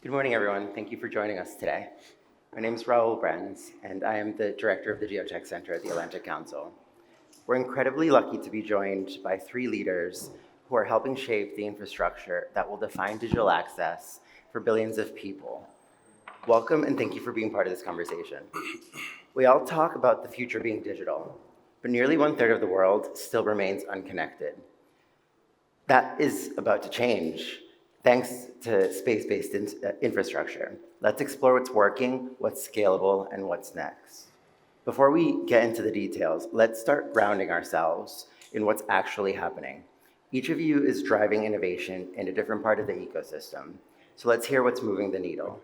Good morning, everyone. Thank you for joining us today. My name is Raul Brenz, and I am the director of the Geotech Center at the Atlantic Council. We're incredibly lucky to be joined by three leaders who are helping shape the infrastructure that will define digital access for billions of people. Welcome, and thank you for being part of this conversation. We all talk about the future being digital, but nearly 1/3 of the world still remains unconnected. That is about to change thanks to space-based infrastructure. Let's explore what's working, what's scalable, and what's next. Before we get into the details, let's start grounding ourselves in what's actually happening. Each of you is driving innovation in a different part of the ecosystem, so let's hear what's moving the needle.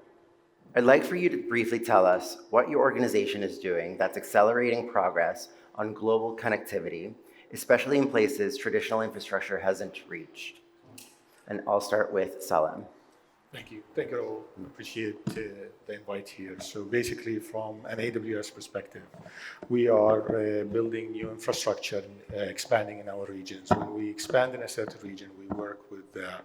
I'd like for you to briefly tell us what your organization is doing that's accelerating progress on global connectivity, especially in places traditional infrastructure hasn't reached. And I'll start with Salem. Thank you. Thank you all. Appreciate the invite here. So basically, from an AWS perspective, we are building new infrastructure, expanding in our regions. When we expand in a certain region, we work with the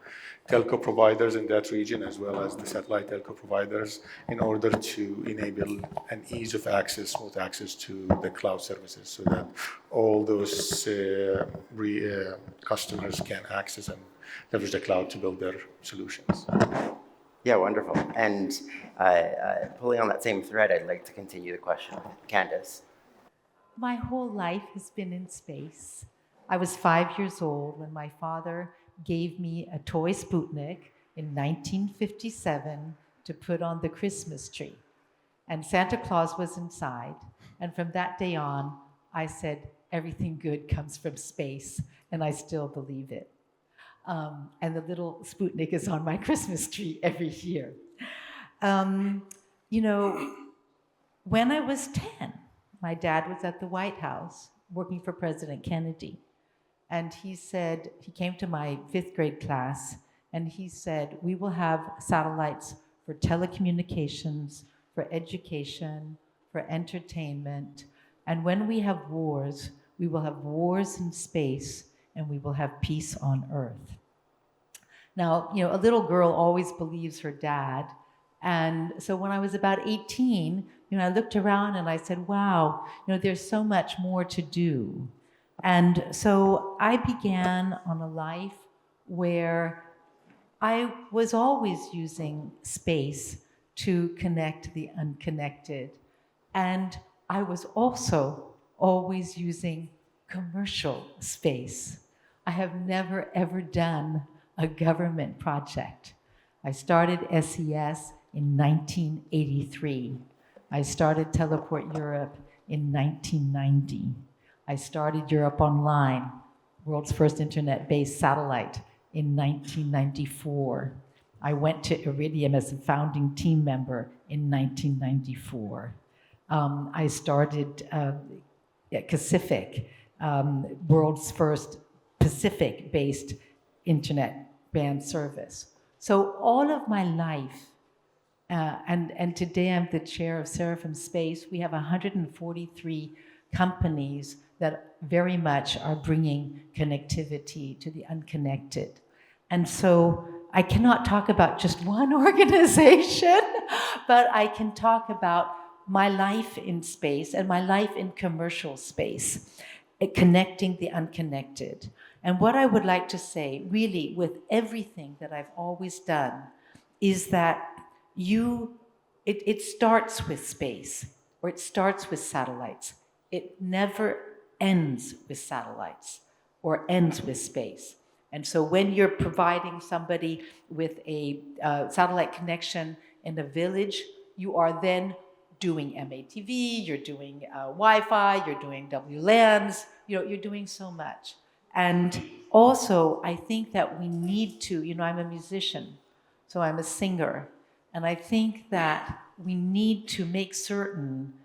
telco providers in that region as well as the satellite telco providers in order to enable an ease of access, smooth access to the cloud services so that all those customers can access and leverage the cloud to build their solutions. Yeah, wonderful. And pulling on that same thread, I'd like to continue the question with Candace. My whole life has been in space. I was 5 years old when my father gave me a toy Sputnik in 1957 to put on the Christmas tree. And Santa Claus was inside. And from that day on, I said, everything good comes from space. And I still believe it. And the little Sputnik is on my Christmas tree every year. When I was 10, my dad was at the White House working for President Kennedy. And he came to my 5th grade class, and he said, we will have satellites for telecommunications, for education, for entertainment. And when we have wars, we will have wars in space, and we will have peace on Earth. Now, a little girl always believes her dad. And so when I was about 18, I looked around and I said, wow, there's so much more to do. And so I began on a life where I was always using space to connect the unconnected. And I was also always using commercial space. I have never, ever done a government project. I started SES in 1983. I started Teleport Europe in 1990. I started Europe Online, world's first internet-based satellite, in 1994. I went to Iridium as a founding team member in 1994. I started Pacific, world's first Pacific-based internet band service. So all of my life, and today I'm the chair of Seraphim Space, we have 143 companies that very much are bringing connectivity to the unconnected. And so I cannot talk about just one organization, but I can talk about my life in space and my life in commercial space, connecting the unconnected. And what I would like to say, really, with everything that I've always done, is that it starts with space, or it starts with satellites. It never ends with satellites or ends with space. And so when you're providing somebody with a satellite connection in a village, you are then doing MATV, you're doing Wi-Fi, you're doing WLANs, you're doing so much. And also, I think that we need to, I'm a musician, so I'm a singer, and I think that we need to make certain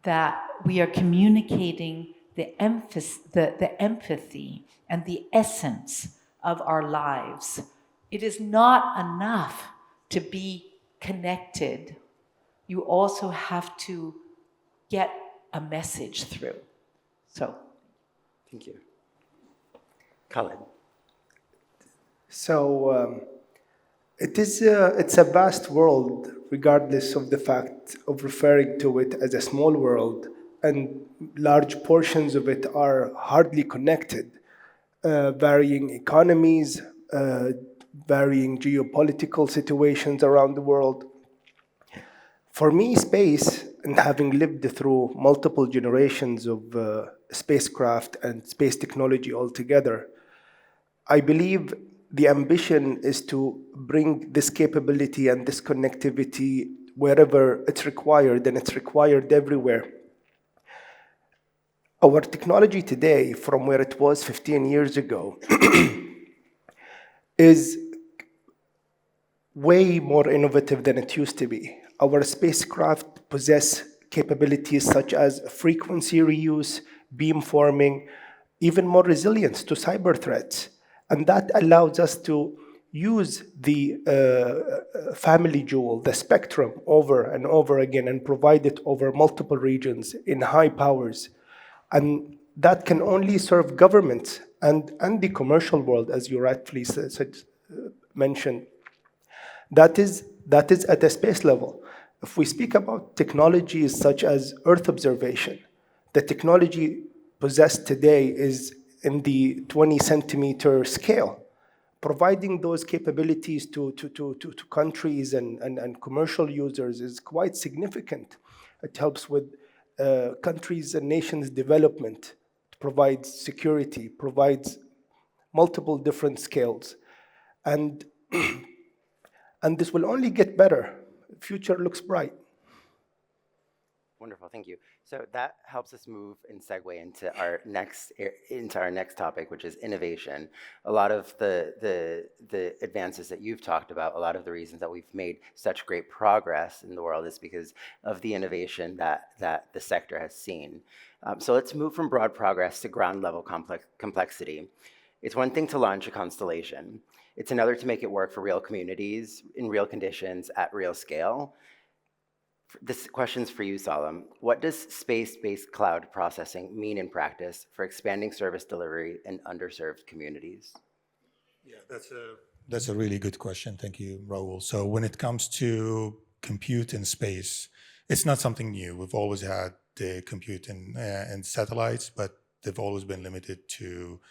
that we are communicating the empathy and the essence of our lives. It is not enough to be connected. You also have to get a message through. So. Thank you. Khalid. So It's a vast world, regardless of the fact of referring to it as a small world, and large portions of it are hardly connected. Varying economies, varying geopolitical situations around the world. For me, space, and having lived through multiple generations of spacecraft and space technology altogether, I believe the ambition is to bring this capability and this connectivity wherever it's required, and it's required everywhere. Our technology today, from where it was 15 years ago, is way more innovative than it used to be. Our spacecraft possess capabilities such as frequency reuse, beamforming, even more resilience to cyber threats. And that allows us to use the family jewel, the spectrum, over and over again and provide it over multiple regions in high powers. And that can only serve governments and the commercial world, as you rightfully mentioned. That is at a space level. If we speak about technologies such as Earth observation, the technology possessed today is in the 20 centimeter scale. Providing those capabilities to countries and commercial users is quite significant. It helps with countries' and nations' development, it provides security, provides multiple different scales. And and this will only get better. The future looks bright. Wonderful, thank you. So that helps us move and segue into our next topic, which is innovation. A lot of the advances that you've talked about, a lot of the reasons that we've made such great progress in the world is because of the innovation that the sector has seen. So let's move from broad progress to ground level complexity. It's one thing to launch a constellation. It's another to make it work for real communities, in real conditions, at real scale. This question's for you, Salem. What does space-based cloud processing mean in practice for expanding service delivery in underserved communities? Yeah, that's a really good question. Thank you, Raul. So when it comes to compute in space, it's not something new. We've always had the compute in satellites, but they've always been limited to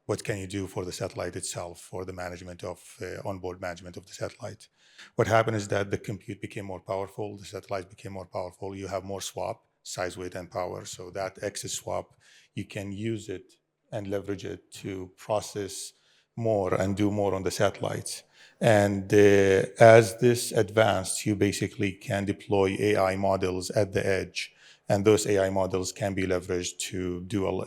what can you do for the satellite itself, for the management of onboard management of the satellite. What happened is that the compute became more powerful, the satellites became more powerful, you have more swap, size, weight, and power. So that excess swap, you can use it and leverage it to process more and do more on the satellites. And as this advanced, you basically can deploy AI models at the edge. And those AI models can be leveraged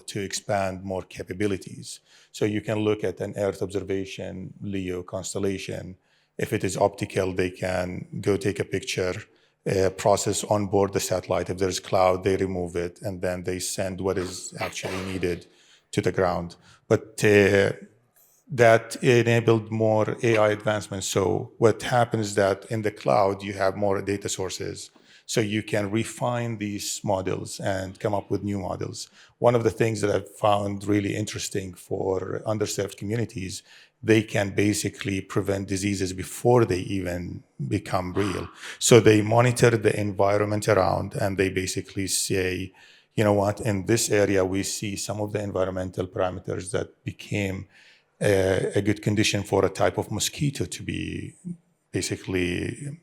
to expand more capabilities. So you can look at an Earth observation LEO constellation. If it is optical, they can go take a picture, process on board the satellite. If there's cloud, they remove it, and then they send what is actually needed to the ground. But that enabled more AI advancements. So what happens is that in the cloud, you have more data sources. So you can refine these models and come up with new models. One of the things that I've found really interesting for underserved communities, they can basically prevent diseases before they even become real. So they monitor the environment around and they basically say, you know what, in this area, we see some of the environmental parameters that became a good condition for a type of mosquito to be basically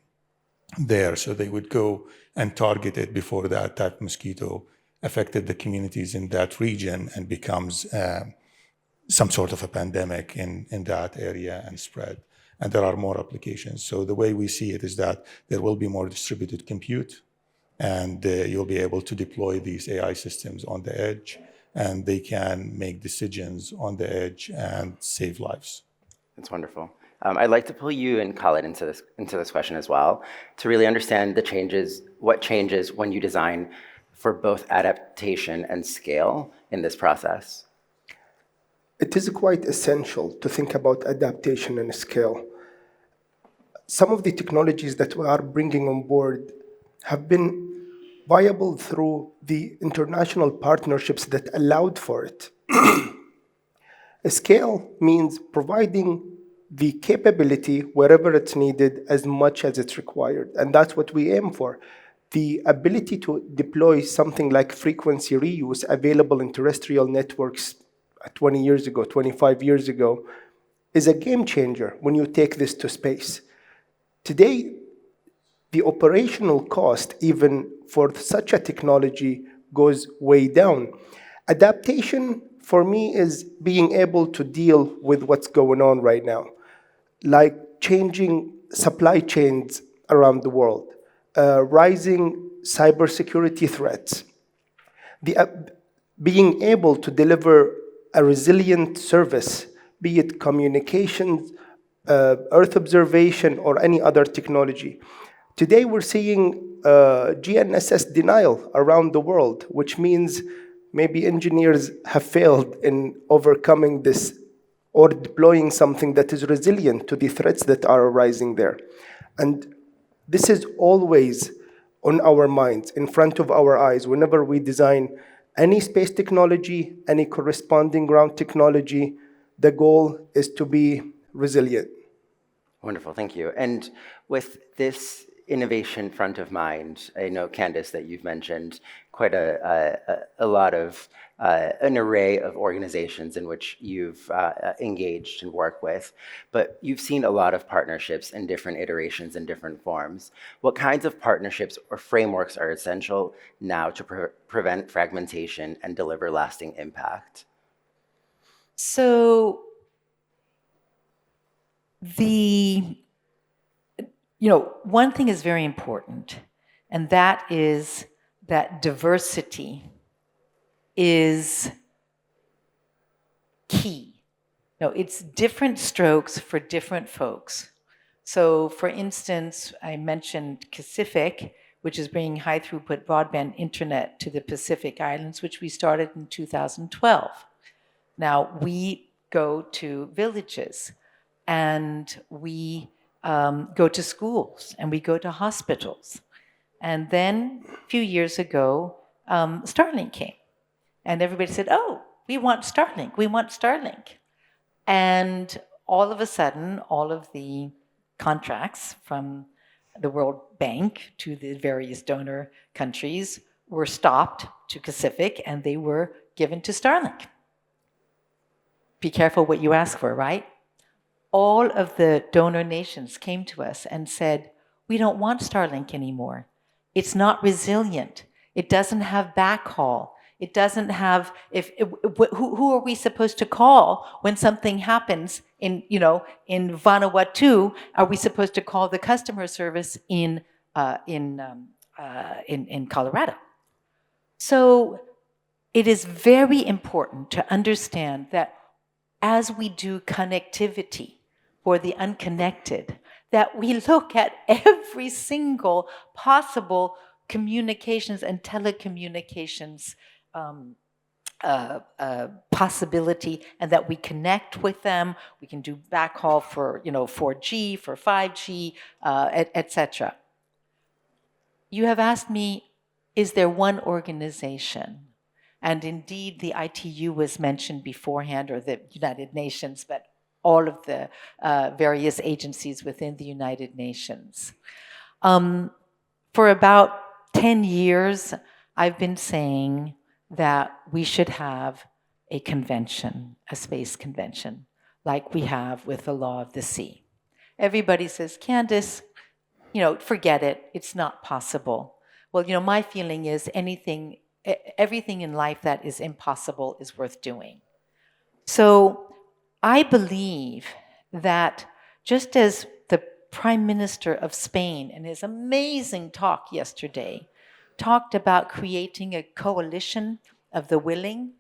there. So they would go and target it before that type of mosquito affected the communities in that region and becomes some sort of a pandemic in that area and spread. And there are more applications. So the way we see it is that there will be more distributed compute, and you'll be able to deploy these AI systems on the edge, and they can make decisions on the edge and save lives. That's wonderful. I'd like to pull you and Khalid into this question as well, to really understand what changes when you design for both adaptation and scale in this process. It is quite essential to think about adaptation and scale. Some of the technologies that we are bringing on board have been viable through the international partnerships that allowed for it. A scale means providing the capability wherever it's needed as much as it's required. And that's what we aim for. The ability to deploy something like frequency reuse available in terrestrial networks 20 years ago, 25 years ago, is a game changer when you take this to space. Today, the operational cost, even for such a technology, goes way down. Adaptation, for me, is being able to deal with what's going on right now, like changing supply chains around the world, rising cybersecurity threats, being able to deliver a resilient service, be it communications, Earth observation, or any other technology. Today, we're seeing GNSS denial around the world, which means maybe engineers have failed in overcoming this or deploying something that is resilient to the threats that are arising there. And this is always on our minds, in front of our eyes, whenever we design any space technology, any corresponding ground technology. The goal is to be resilient. Wonderful, thank you. And with this innovation front of mind, I know, Candace, that you've mentioned quite a lot of an array of organizations in which you've engaged and worked with, but you've seen a lot of partnerships in different iterations and different forms. What kinds of partnerships or frameworks are essential now to prevent fragmentation and deliver lasting impact? So one thing is very important, and that is that diversity is key. It's different strokes for different folks. So, for instance, I mentioned Pacific, which is bringing high throughput broadband internet to the Pacific Islands, which we started in 2012. Now, we go to villages, and we go to schools, and we go to hospitals. And then a few years ago, Starlink came. And everybody said, oh, we want Starlink, we want Starlink. And all of a sudden, all of the contracts from the World Bank to the various donor countries were stopped to Pacific, and they were given to Starlink. Be careful what you ask for, right? All of the donor nations came to us and said, we don't want Starlink anymore. It's not resilient. It doesn't have backhaul. It doesn't have, who are we supposed to call when something happens in Vanuatu? Are we supposed to call the customer service in Colorado? So it is very important to understand that as we do connectivity for the unconnected, that we look at every single possible communications and telecommunications possibility, and that we connect with them. We can do backhaul for 4G, for 5G, etc. You have asked me, is there one organization? And indeed, the ITU was mentioned beforehand, or the United Nations, but all of the various agencies within the United Nations. For about 10 years, I've been saying that we should have a convention, a space convention, like we have with the Law of the Sea. Everybody says, Candace, forget it, it's not possible. Well, my feeling is everything in life that is impossible is worth doing. So I believe that just as the Prime Minister of Spain, in his amazing talk yesterday, talked about creating a coalition of the willing,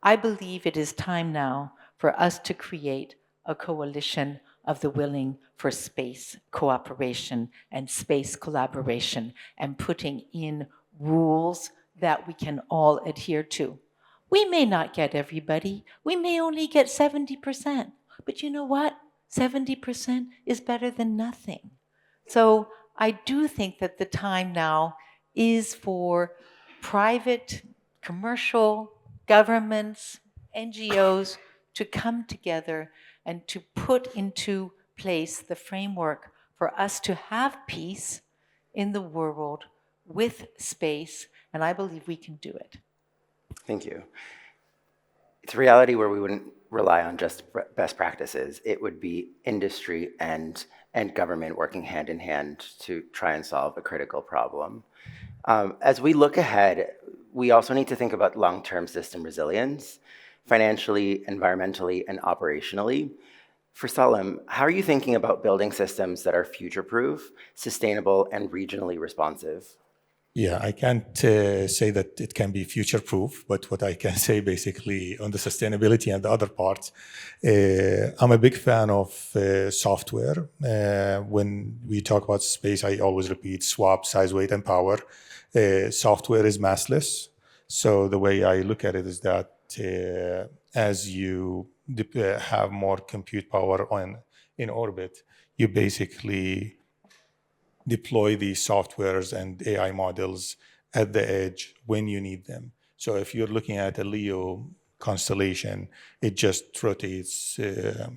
I believe it is time now for us to create a coalition of the willing for space cooperation and space collaboration, and putting in rules that we can all adhere to. We may not get everybody. We may only get 70%. But you know what? 70% is better than nothing. So I do think that the time now is for private, commercial, governments, NGOs to come together and to put into place the framework for us to have peace in the world with space, and I believe we can do it. Thank you. It's a reality where we wouldn't rely on just best practices. It would be industry and government working hand in hand to try and solve a critical problem. As we look ahead, we also need to think about long-term system resilience, financially, environmentally, and operationally. For Salem, how are you thinking about building systems that are future-proof, sustainable, and regionally responsive? Yeah, I can't say that it can be future-proof, but what I can say basically on the sustainability and the other parts, I'm a big fan of software. When we talk about space, I always repeat SWAP, size, weight, and power. Software is massless. So the way I look at it is that as you have more compute power in orbit, you basically deploy these softwares and AI models at the edge when you need them. So if you're looking at a LEO constellation, it just rotates,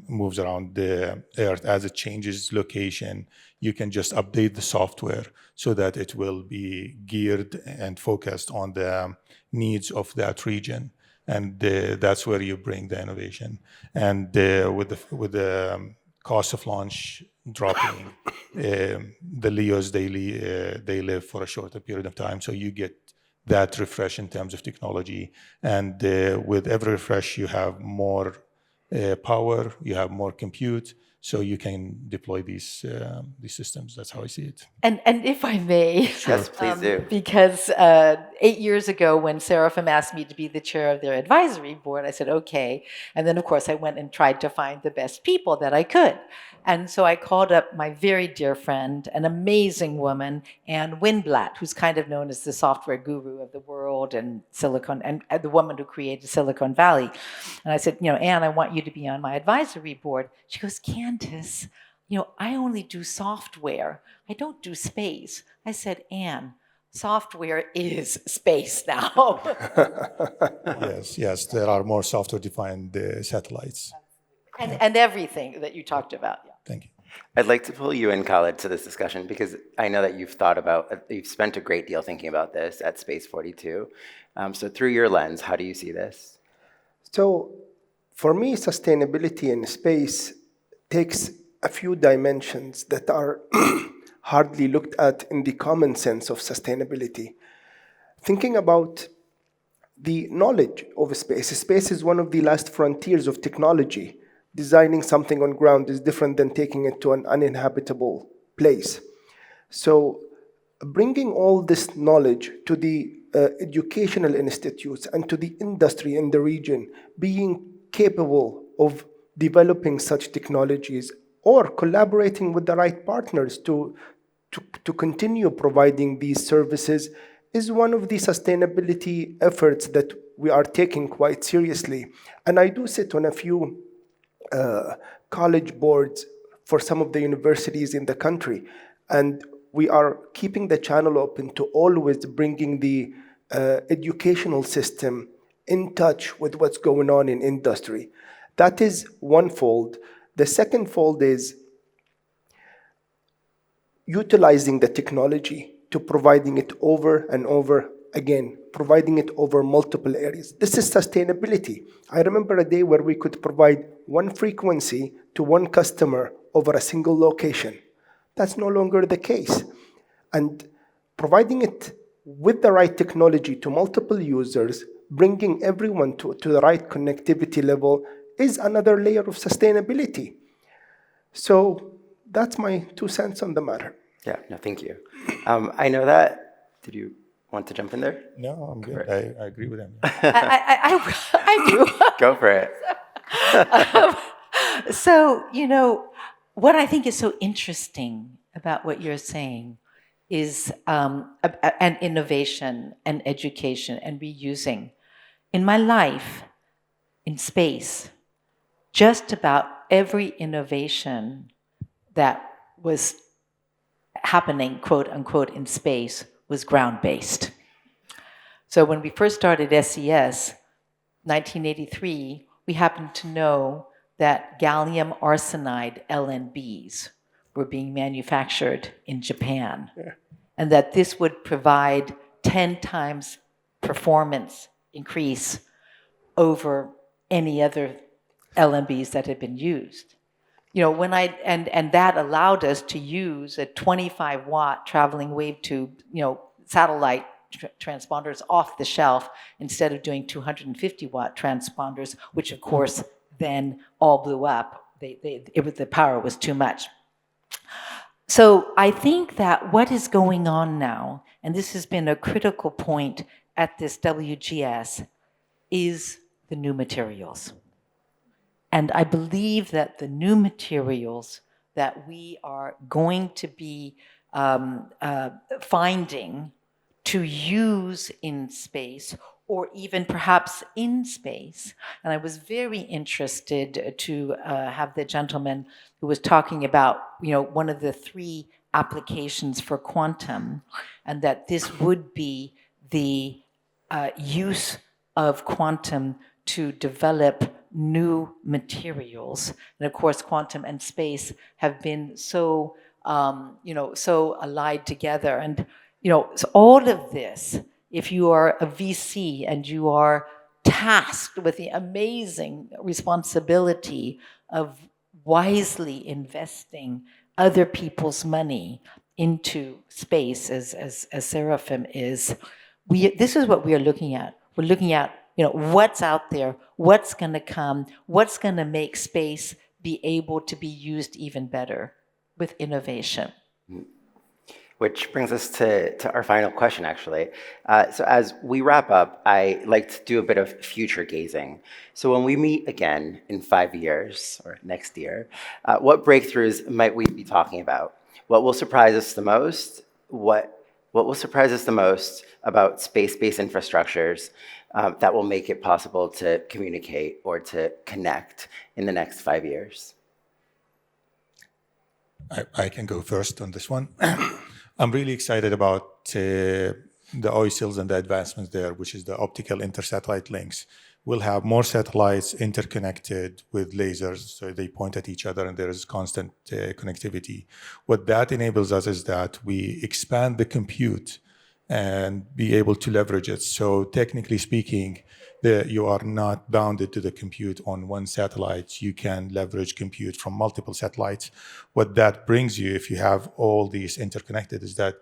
moves around the Earth as it changes location. You can just update the software so that it will be geared and focused on the needs of that region. And that's where you bring the innovation. And with the cost of launch dropping, the LEOs they live for a shorter period of time, so you get that refresh in terms of technology. And with every refresh, you have more power, you have more compute, so you can deploy these systems. That's how I see it. And if I may, Yes, please do. because 8 years ago when Seraphim asked me to be the chair of their advisory board, I said, okay. And then, of course, I went and tried to find the best people that I could. And so I called up my very dear friend, an amazing woman, Anne Winblatt, who's kind of known as the software guru of the world and the woman who created Silicon Valley. And I said, Anne, I want you to be on my advisory board. She goes, Candace, I only do software. I don't do space. I said, Anne, software is space now. Yes, there are more software-defined satellites. And everything that you talked about. Yeah. Thank you. I'd like to pull you in, Khalid, to this discussion because I know that you've spent a great deal thinking about this at Space 42. So through your lens, how do you see this? So for me, sustainability in space takes a few dimensions that are hardly looked at in the common sense of sustainability. Thinking about the knowledge of space. Space is one of the last frontiers of technology. Designing something on ground is different than taking it to an uninhabitable place. So bringing all this knowledge to the educational institutes and to the industry in the region, being capable of developing such technologies or collaborating with the right partners to continue providing these services is one of the sustainability efforts that we are taking quite seriously. And I do sit on a few college boards for some of the universities in the country, and we are keeping the channel open to always bringing the educational system in touch with what's going on in industry. That is one fold. The second fold is utilizing the technology to providing it over and over again, providing it over multiple areas. This is sustainability. I remember a day where we could provide one frequency to one customer over a single location. That's no longer the case. And providing it with the right technology to multiple users, bringing everyone to the right connectivity level is another layer of sustainability. So that's my 2 cents on the matter. Yeah, no, thank you. I know that, did you want to jump in there? No, I'm good. I agree with him. I do. Go for it. So, what I think is so interesting about what you're saying is and innovation and education and reusing. In my life, in space, just about every innovation that was happening, quote unquote, in space was ground-based. So when we first started SES, 1983, we happened to know that gallium arsenide LNBs were being manufactured in Japan, and that this would provide 10 times performance increase over any other LNBs that had been used. You know, and that allowed us to use a 25-watt traveling wave tube, you know, satellite transponders off the shelf instead of doing 250-watt transponders, which of course then all blew up. The power was too much. So I think that what is going on now, and this has been a critical point at this WGS, is the new materials. And I believe that the new materials that we are going to be finding to use in space, or even perhaps in space. And I was very interested to have the gentleman who was talking about, you know, one of the 3 applications for quantum, and that this would be the use of quantum to develop new materials. And of course, quantum and space have been so, so allied together. And, you know, so all of this, if you are a VC and you are tasked with the amazing responsibility of wisely investing other people's money into space, as Seraphim is, this is what we are looking at. We're looking at, you know, what's out there, what's going to come, what's going to make space be able to be used even better with innovation. Which brings us to our final question, actually. So as we wrap up, I like to do a bit of future gazing. So when we meet again in 5 years or next year, what breakthroughs might we be talking about? What will surprise us the most? What will surprise us the most about space-based infrastructures that will make it possible to communicate or to connect in the next 5 years? I can go first on this one. I'm really excited about the OISLs and the advancements there, which is the optical intersatellite links. We'll have more satellites interconnected with lasers, so they point at each other and there is constant connectivity. What that enables us is that we expand the compute and be able to leverage it. So technically speaking, you are not bounded to the compute on one satellite. You can leverage compute from multiple satellites. What that brings you, if you have all these interconnected, is that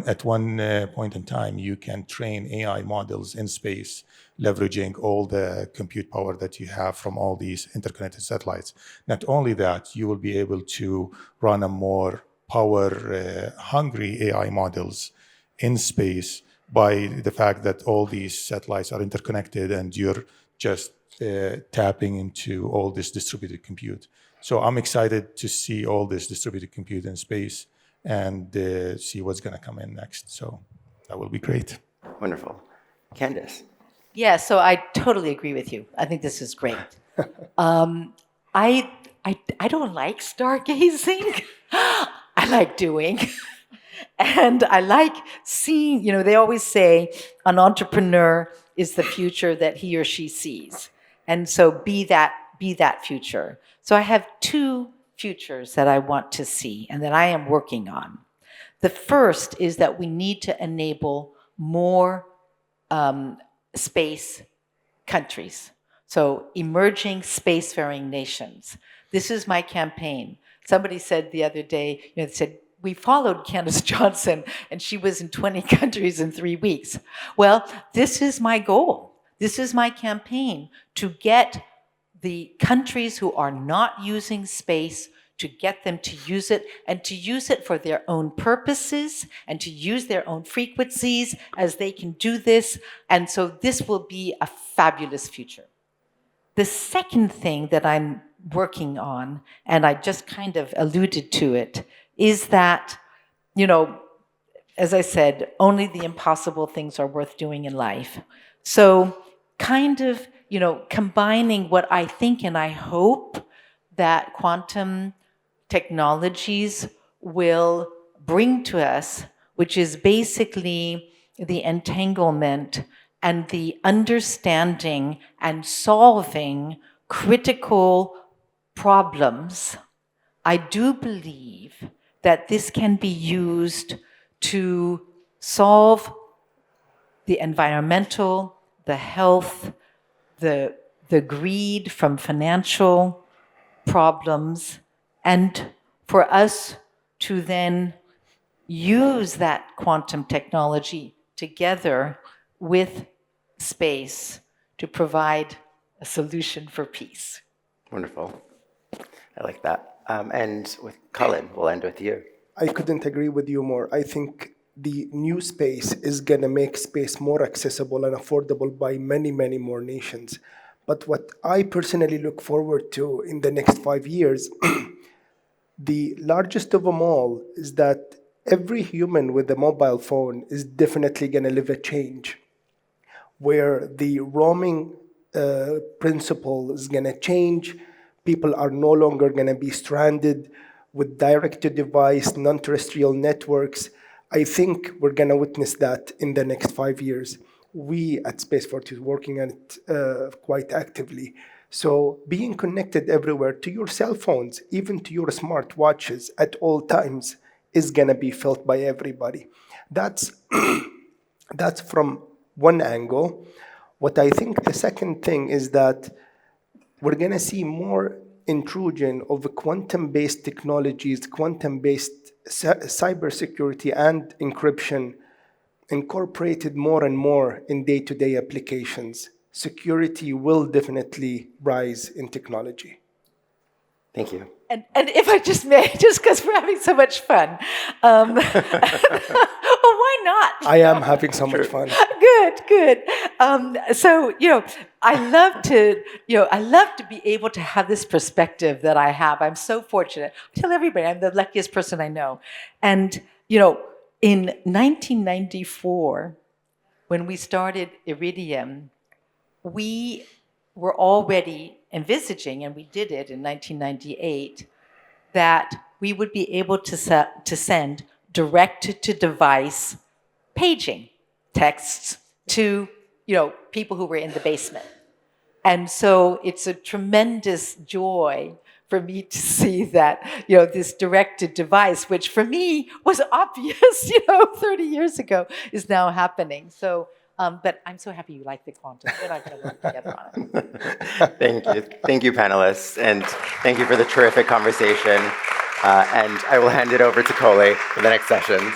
at one point in time, you can train AI models in space, leveraging all the compute power that you have from all these interconnected satellites. Not only that, you will be able to run a more power-hungry AI models in space by the fact that all these satellites are interconnected and you're just tapping into all this distributed compute. So I'm excited to see all this distributed compute in space and see what's going to come in next. So that will be great. Wonderful. Candace? Yeah, so I totally agree with you. I think this is great. I don't like stargazing. I like doing. And I like seeing, you know, they always say an entrepreneur is the future that he or she sees. And so be that future. So I have 2 futures that I want to see and that I am working on. The first is that we need to enable more space countries. So emerging spacefaring nations. This is my campaign. Somebody said the other day, you know, they said, we followed Candace Johnson and she was in 20 countries in 3 weeks. Well, this is my goal. This is my campaign, to get the countries who are not using space, to get them to use it and to use it for their own purposes and to use their own frequencies as they can do this. And so this will be a fabulous future. The second thing that I'm working on, and I just kind of alluded to it, is that, you know, as I said, only the impossible things are worth doing in life. So kind of, you know, combining what I think and I hope that quantum technologies will bring to us, which is basically the entanglement and the understanding and solving critical problems, I do believe that this can be used to solve the environmental, the health, the greed from financial problems, and for us to then use that quantum technology together with space to provide a solution for peace. Wonderful. I like that. And with Khalid, we'll end with you. I couldn't agree with you more. I think the new space is going to make space more accessible and affordable by many, many more nations. But what I personally look forward to in the next 5 years, the largest of them all, is that every human with a mobile phone is definitely going to live a change where the roaming principle is going to change. People are no longer going to be stranded with direct-to-device, non-terrestrial networks. I think we're going to witness that in the next 5 years. We at Space40 is working on it quite actively. So being connected everywhere to your cell phones, even to your smart watches at all times, is going to be felt by everybody. That's from one angle. What I think the second thing is that we're going to see more intrusion of quantum-based technologies, quantum-based cybersecurity and encryption incorporated more and more in day-to-day applications. Security will definitely rise in technology. Thank you. And if I just may, just because we're having so much fun, well, why not? I am having so much fun. Good. So I love to be able to have this perspective that I have. I'm so fortunate. I tell everybody I'm the luckiest person I know. And in 1994, when we started Iridium, we were already envisaging, and we did it in 1998, that we would be able to send direct-to-device paging texts to people who were in the basement. And so it's a tremendous joy for me to see that this directed device, which for me was obvious 30 years ago, is now happening. So but I'm so happy you like the quantum. We're not going to work together on it. Thank you, panelists, and thank you for the terrific conversation. And I will hand it over to Kole for the next sessions.